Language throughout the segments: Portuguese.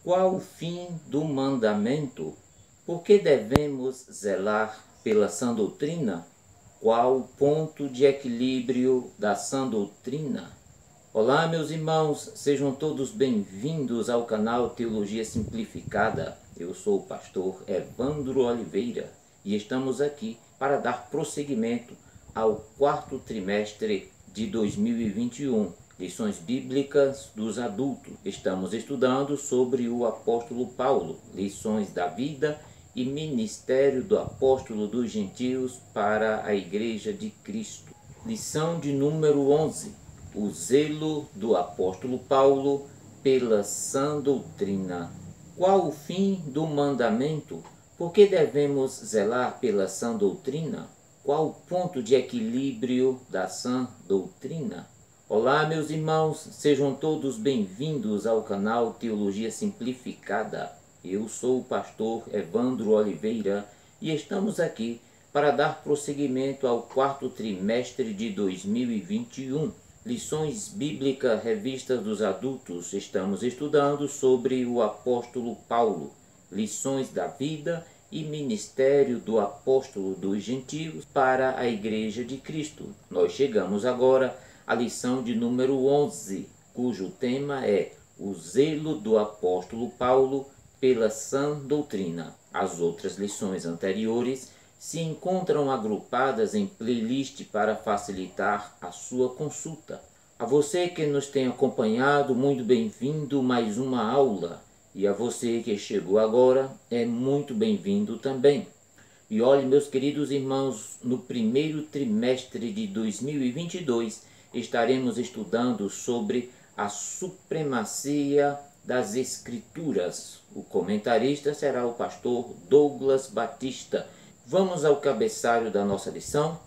Qual o fim do mandamento? Por que devemos zelar pela sã doutrina? Qual o ponto de equilíbrio da sã doutrina? Olá, meus irmãos, sejam todos bem-vindos ao canal Teologia Simplificada. Eu sou o pastor Evandro Oliveira e estamos aqui para dar prosseguimento ao quarto trimestre de 2021. Lições bíblicas dos adultos. Estamos estudando sobre o apóstolo Paulo, lições da vida e ministério do apóstolo dos gentios para a igreja de Cristo. Lição de número 11. O zelo do apóstolo Paulo pela sã doutrina. Qual o fim do mandamento? Por que devemos zelar pela sã doutrina? Qual o ponto de equilíbrio da sã doutrina? Olá, meus irmãos, sejam todos bem-vindos ao canal Teologia Simplificada. Eu sou o pastor Evandro Oliveira e estamos aqui para dar prosseguimento ao quarto trimestre de 2021. Lições Bíblicas Revistas dos Adultos. Estamos estudando sobre o apóstolo Paulo, lições da vida e ministério do apóstolo dos gentios para a igreja de Cristo. Nós chegamos agora à lição de número 11, cujo tema é o zelo do apóstolo Paulo pela sã doutrina. As outras lições anteriores se encontram agrupadas em playlist para facilitar a sua consulta. A você que nos tem acompanhado, muito bem-vindo mais uma aula. E a você que chegou agora, é muito bem-vindo também. E olhe, meus queridos irmãos, no primeiro trimestre de 2022, estaremos estudando sobre a supremacia das Escrituras. O comentarista será o pastor Douglas Batista. Vamos ao cabeçalho da nossa lição.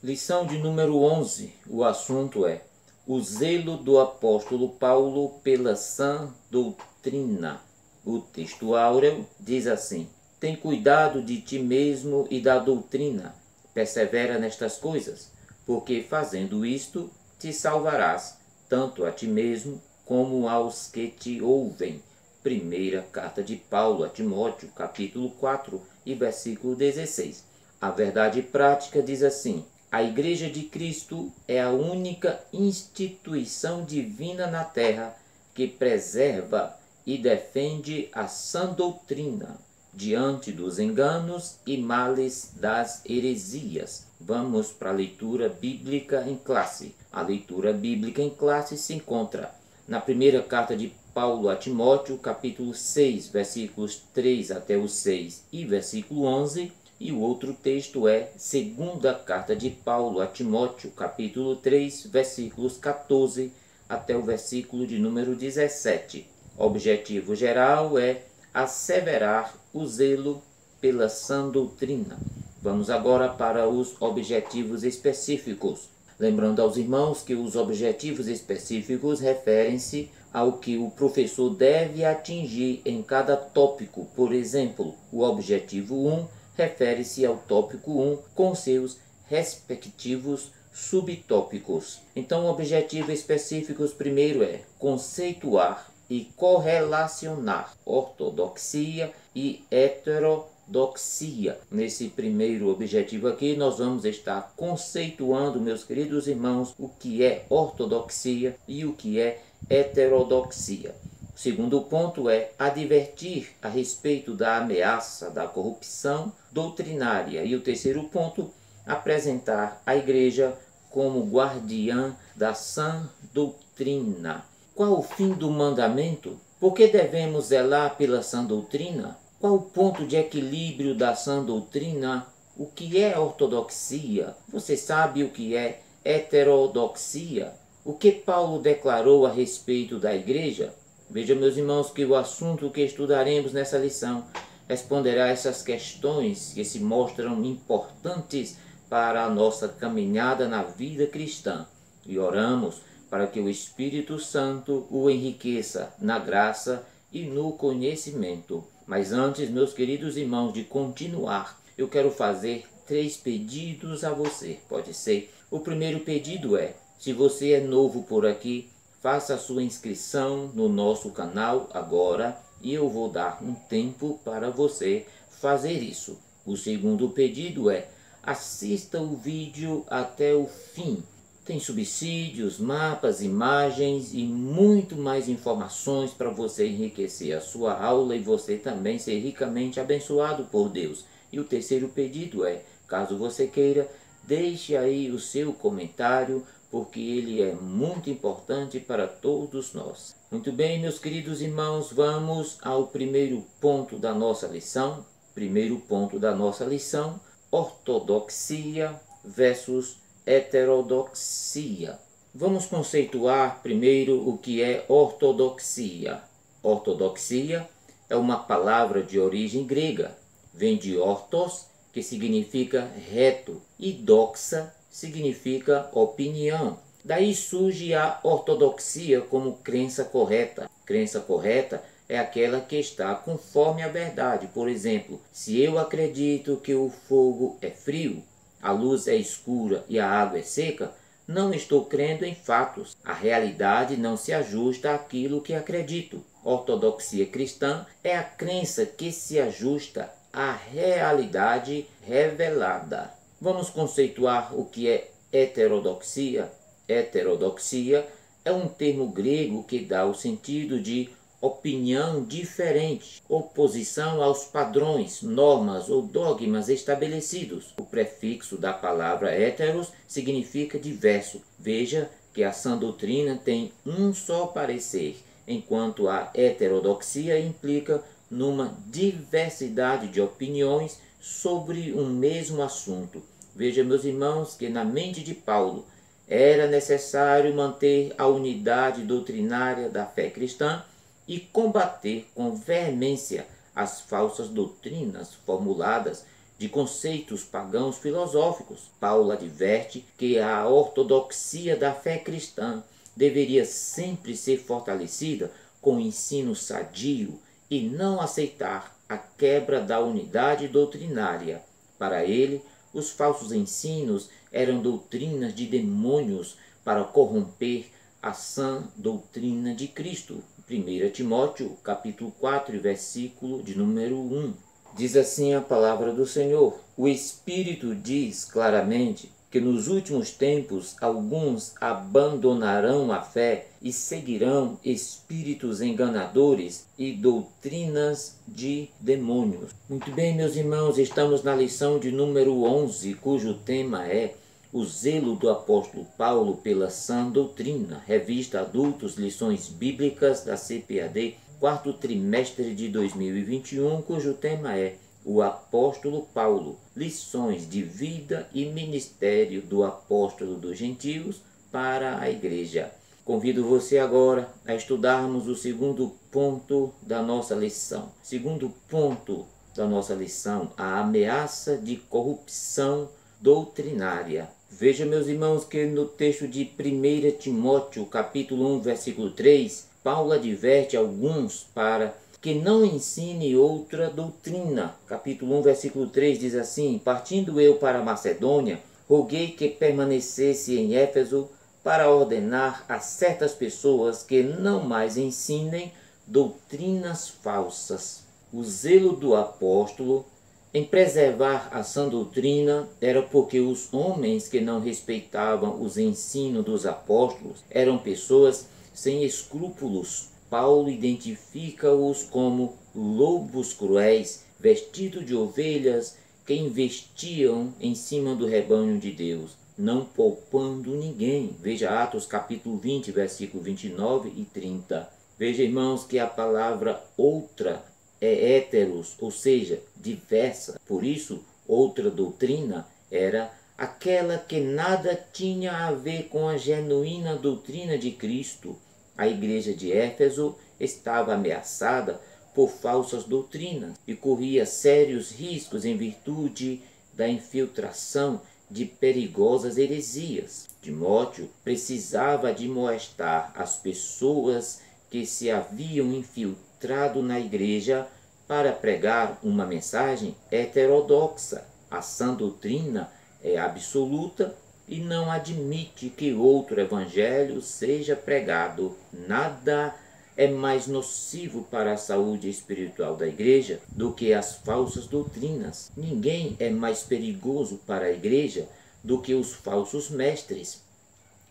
Lição de número 11. O assunto é o zelo do apóstolo Paulo pela sã doutrina. O texto áureo diz assim: tem cuidado de ti mesmo e da doutrina. Persevera nestas coisas, porque fazendo isto te salvarás, tanto a ti mesmo como aos que te ouvem. Primeira carta de Paulo a Timóteo, capítulo 4 e versículo 16. A verdade prática diz assim: a Igreja de Cristo é a única instituição divina na terra que preserva e defende a sã doutrina diante dos enganos e males das heresias. Vamos para a leitura bíblica em classe. A leitura bíblica em classe se encontra na primeira carta de Paulo a Timóteo, capítulo 6, versículos 3 até o 6 e versículo 11. E o outro texto é segunda carta de Paulo a Timóteo, capítulo 3, versículos 14 até o versículo de número 17. O objetivo geral é asseverar o zelo pela sã doutrina. Vamos agora para os objetivos específicos. Lembrando aos irmãos que os objetivos específicos referem-se ao que o professor deve atingir em cada tópico. Por exemplo, o objetivo 1 refere-se ao tópico 1 com seus respectivos subtópicos. Então, objetivos específicos primeiro é conceituar e correlacionar ortodoxia e heterodoxia. Nesse primeiro objetivo aqui, nós vamos estar conceituando, meus queridos irmãos, o que é ortodoxia e o que é heterodoxia. O segundo ponto é advertir a respeito da ameaça da corrupção doutrinária. E o terceiro ponto, apresentar a igreja como guardiã da sã doutrina. Qual o fim do mandamento? Por que devemos zelar pela sã doutrina? Qual o ponto de equilíbrio da sã doutrina? O que é ortodoxia? Você sabe o que é heterodoxia? O que Paulo declarou a respeito da igreja? Veja, meus irmãos, que o assunto que estudaremos nessa lição responderá a essas questões que se mostram importantes para a nossa caminhada na vida cristã. E oramos para que o Espírito Santo o enriqueça na graça e no conhecimento. Mas antes, meus queridos irmãos, de continuar, eu quero fazer 3 pedidos a você. Pode ser? O primeiro pedido é: se você é novo por aqui, faça a sua inscrição no nosso canal agora e eu vou dar um tempo para você fazer isso. O segundo pedido é: assista o vídeo até o fim. Tem subsídios, mapas, imagens e muito mais informações para você enriquecer a sua aula e você também ser ricamente abençoado por Deus. E o terceiro pedido é: caso você queira, deixe aí o seu comentário, porque ele é muito importante para todos nós. Muito bem, meus queridos irmãos, vamos ao primeiro ponto da nossa lição. Primeiro ponto da nossa lição: ortodoxia versus heterodoxia. Vamos conceituar primeiro o que é ortodoxia. Ortodoxia é uma palavra de origem grega. Vem de ortos, que significa reto, e doxa significa opinião. Daí surge a ortodoxia como crença correta. Crença correta é aquela que está conforme a verdade. Por exemplo, se eu acredito que o fogo é frio, a luz é escura e a água é seca, não estou crendo em fatos. A realidade não se ajusta àquilo que acredito. Ortodoxia cristã é a crença que se ajusta à realidade revelada. Vamos conceituar o que é heterodoxia. Heterodoxia é um termo grego que dá o sentido de opinião diferente, oposição aos padrões, normas ou dogmas estabelecidos. O prefixo da palavra heteros significa diverso. Veja que a sã doutrina tem um só parecer, enquanto a heterodoxia implica numa diversidade de opiniões sobre um mesmo assunto. Veja, meus irmãos, que na mente de Paulo era necessário manter a unidade doutrinária da fé cristã e combater com veemência as falsas doutrinas formuladas de conceitos pagãos filosóficos. Paulo adverte que a ortodoxia da fé cristã deveria sempre ser fortalecida com o ensino sadio e não aceitar a quebra da unidade doutrinária. Para ele, os falsos ensinos eram doutrinas de demônios para corromper a sã doutrina de Cristo. 1 Timóteo, capítulo 4, versículo de número 1. Diz assim a palavra do Senhor: o Espírito diz claramente que nos últimos tempos alguns abandonarão a fé e seguirão espíritos enganadores e doutrinas de demônios. Muito bem, meus irmãos, estamos na lição de número 11, cujo tema é o zelo do apóstolo Paulo pela sã doutrina, revista Adultos, lições bíblicas da CPAD, quarto trimestre de 2021, cujo tema é o apóstolo Paulo, lições de vida e ministério do apóstolo dos gentios para a igreja. Convido você agora a estudarmos o segundo ponto da nossa lição. Segundo ponto da nossa lição: a ameaça de corrupção doutrinária. Veja, meus irmãos, que no texto de 1 Timóteo, capítulo 1, versículo 3, Paulo adverte alguns para que não ensine outra doutrina. Capítulo 1, versículo 3 diz assim: partindo eu para a Macedônia, roguei que permanecesse em Éfeso para ordenar a certas pessoas que não mais ensinem doutrinas falsas. O zelo do apóstolo em preservar a sã doutrina era porque os homens que não respeitavam os ensinos dos apóstolos eram pessoas sem escrúpulos. Paulo identifica-os como lobos cruéis, vestidos de ovelhas, que investiam em cima do rebanho de Deus, não poupando ninguém. Veja Atos capítulo 20, versículo 29 e 30. Veja, irmãos, que a palavra outra é heteros, ou seja, diversa. Por isso, outra doutrina era aquela que nada tinha a ver com a genuína doutrina de Cristo. A igreja de Éfeso estava ameaçada por falsas doutrinas e corria sérios riscos em virtude da infiltração de perigosas heresias. Timóteo precisava admoestar as pessoas que se haviam infiltrado na igreja para pregar uma mensagem heterodoxa. A sã doutrina é absoluta e não admite que outro evangelho seja pregado. Nada é mais nocivo para a saúde espiritual da igreja do que as falsas doutrinas. Ninguém é mais perigoso para a igreja do que os falsos mestres.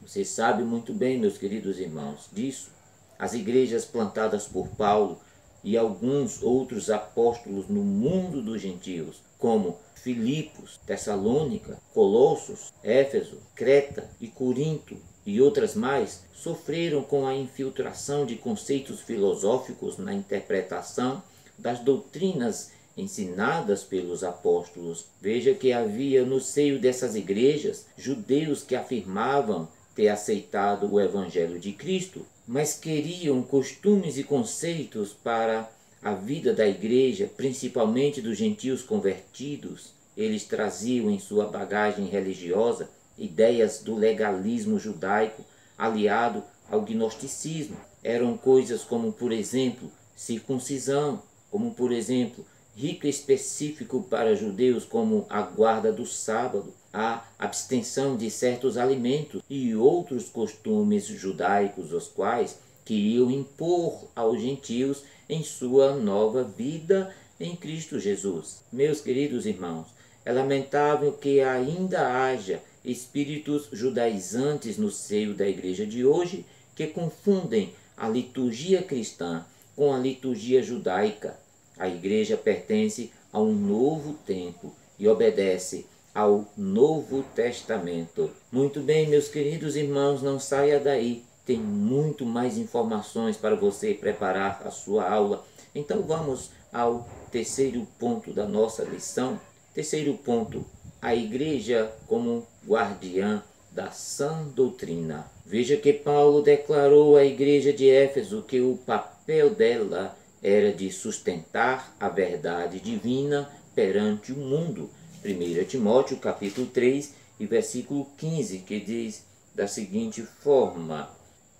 Você sabe muito bem, meus queridos irmãos, disso. As igrejas plantadas por Paulo e alguns outros apóstolos no mundo dos gentios, como Filipos, Tessalônica, Colossos, Éfeso, Creta e Corinto e outras mais, sofreram com a infiltração de conceitos filosóficos na interpretação das doutrinas ensinadas pelos apóstolos. Veja que havia no seio dessas igrejas judeus que afirmavam ter aceitado o Evangelho de Cristo, mas queriam costumes e conceitos para a vida da igreja, principalmente dos gentios convertidos. Eles traziam em sua bagagem religiosa ideias do legalismo judaico aliado ao gnosticismo. Eram coisas como, por exemplo, circuncisão, como, por exemplo, rito específico para judeus como a guarda do sábado, a abstenção de certos alimentos e outros costumes judaicos, os quais queriam impor aos gentios em sua nova vida em Cristo Jesus. Meus queridos irmãos, é lamentável que ainda haja espíritos judaizantes no seio da igreja de hoje que confundem a liturgia cristã com a liturgia judaica. A igreja pertence a um novo tempo e obedece ao Novo Testamento. Muito bem, meus queridos irmãos, não saia daí. Tem muito mais informações para você preparar a sua aula. Então vamos ao terceiro ponto da nossa lição. Terceiro ponto, a igreja como guardiã da sã doutrina. Veja que Paulo declarou à igreja de Éfeso que o papel dela era de sustentar a verdade divina perante o mundo. 1 Timóteo capítulo 3 e versículo 15, que diz da seguinte forma: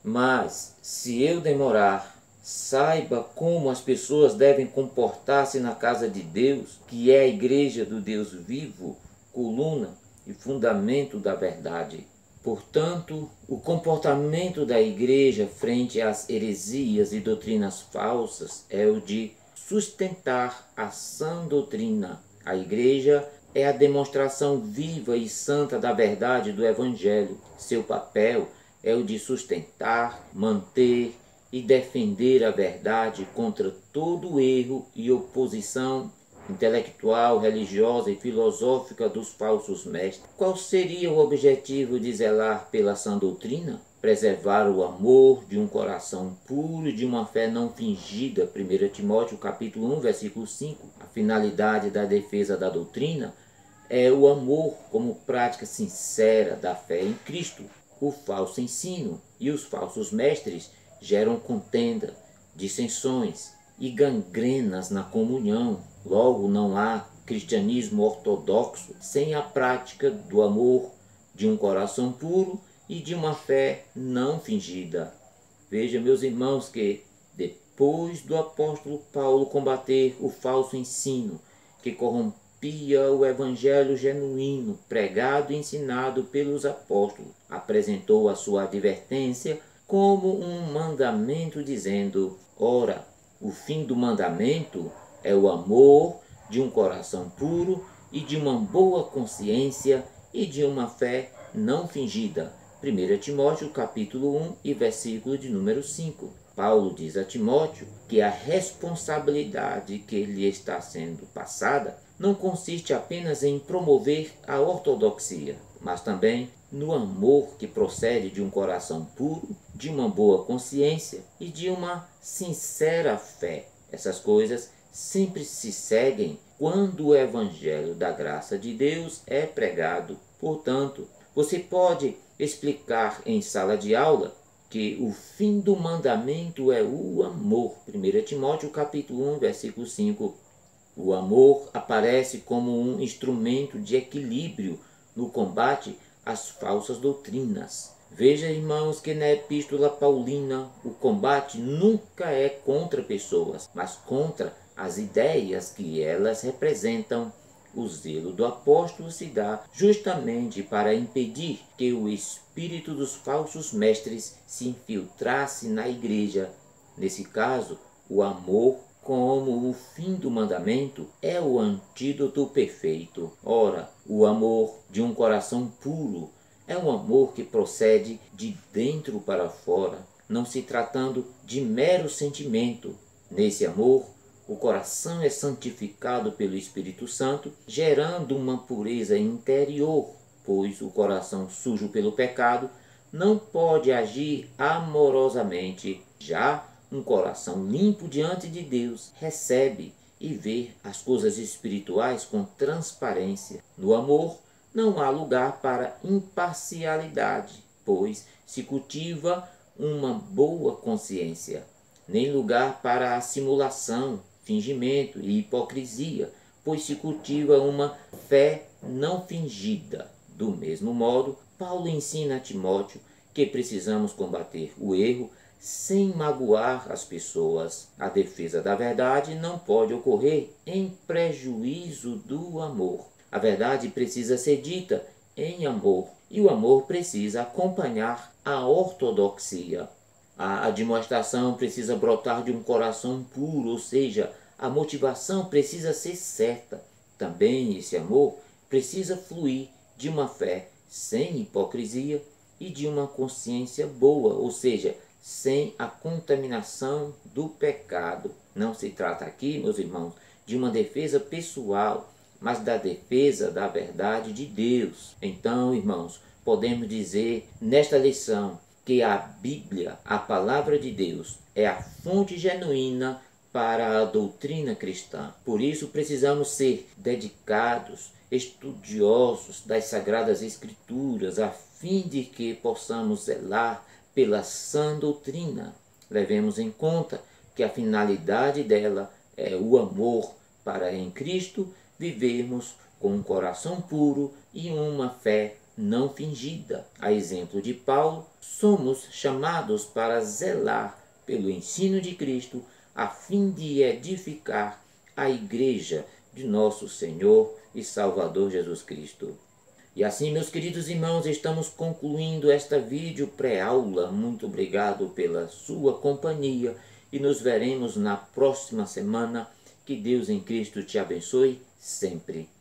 mas se eu demorar, saiba como as pessoas devem comportar-se na casa de Deus, que é a igreja do Deus vivo, coluna e fundamento da verdade. Portanto, o comportamento da igreja frente às heresias e doutrinas falsas é o de sustentar a sã doutrina. A igreja é a demonstração viva e santa da verdade do Evangelho. Seu papel é o de sustentar, manter e defender a verdade contra todo erro e oposição intelectual, religiosa e filosófica dos falsos mestres. Qual seria o objetivo de zelar pela sã doutrina? Preservar o amor de um coração puro e de uma fé não fingida. 1 Timóteo capítulo 1, versículo 5. A finalidade da defesa da doutrina é o amor como prática sincera da fé em Cristo. O falso ensino e os falsos mestres geram contenda, dissensões e gangrenas na comunhão. Logo, não há cristianismo ortodoxo sem a prática do amor, de um coração puro e de uma fé não fingida. Veja, meus irmãos, que depois do apóstolo Paulo combater o falso ensino que corrompia o evangelho genuíno, pregado e ensinado pelos apóstolos, apresentou a sua advertência como um mandamento, dizendo: ora, o fim do mandamento é o amor de um coração puro e de uma boa consciência e de uma fé não fingida. 1 Timóteo capítulo 1 e versículo de número 5. Paulo diz a Timóteo que a responsabilidade que lhe está sendo passada não consiste apenas em promover a ortodoxia, mas também no amor que procede de um coração puro, de uma boa consciência e de uma sincera fé. Essas coisas sempre se seguem quando o evangelho da graça de Deus é pregado. Portanto, você pode explicar em sala de aula que o fim do mandamento é o amor. 1 Timóteo capítulo 1, versículo 5. O amor aparece como um instrumento de equilíbrio no combate às falsas doutrinas. Veja, irmãos, que na epístola paulina o combate nunca é contra pessoas, mas contra as ideias que elas representam. O zelo do apóstolo se dá justamente para impedir que o espírito dos falsos mestres se infiltrasse na igreja Nesse caso, o amor, como o fim do mandamento, é o antídoto perfeito. Ora, o amor de um coração puro é um amor que procede de dentro para fora, não se tratando de mero sentimento. Nesse amor, o coração é santificado pelo Espírito Santo, gerando uma pureza interior, pois o coração sujo pelo pecado não pode agir amorosamente. Já um coração limpo diante de Deus recebe e vê as coisas espirituais com transparência. No amor não há lugar para imparcialidade, pois se cultiva uma boa consciência, nem lugar para a simulação, fingimento e hipocrisia, pois se cultiva uma fé não fingida. Do mesmo modo, Paulo ensina a Timóteo que precisamos combater o erro sem magoar as pessoas. A defesa da verdade não pode ocorrer em prejuízo do amor. A verdade precisa ser dita em amor, e o amor precisa acompanhar a ortodoxia. A demonstração precisa brotar de um coração puro, ou seja, a motivação precisa ser certa. Também esse amor precisa fluir de uma fé sem hipocrisia e de uma consciência boa, ou seja, sem a contaminação do pecado. Não se trata aqui, meus irmãos, de uma defesa pessoal, mas da defesa da verdade de Deus. Então, irmãos, podemos dizer nesta lição que a Bíblia, a palavra de Deus, é a fonte genuína para a doutrina cristã. Por isso precisamos ser dedicados, estudiosos das Sagradas Escrituras, a fim de que possamos zelar pela sã doutrina. Levemos em conta que a finalidade dela é o amor, para em Cristo vivermos com um coração puro e uma fé não fingida. A exemplo de Paulo, somos chamados para zelar pelo ensino de Cristo, a fim de edificar a igreja de nosso Senhor e Salvador Jesus Cristo. E assim, meus queridos irmãos, estamos concluindo esta vídeo pré-aula. Muito obrigado pela sua companhia e nos veremos na próxima semana. Que Deus em Cristo te abençoe sempre.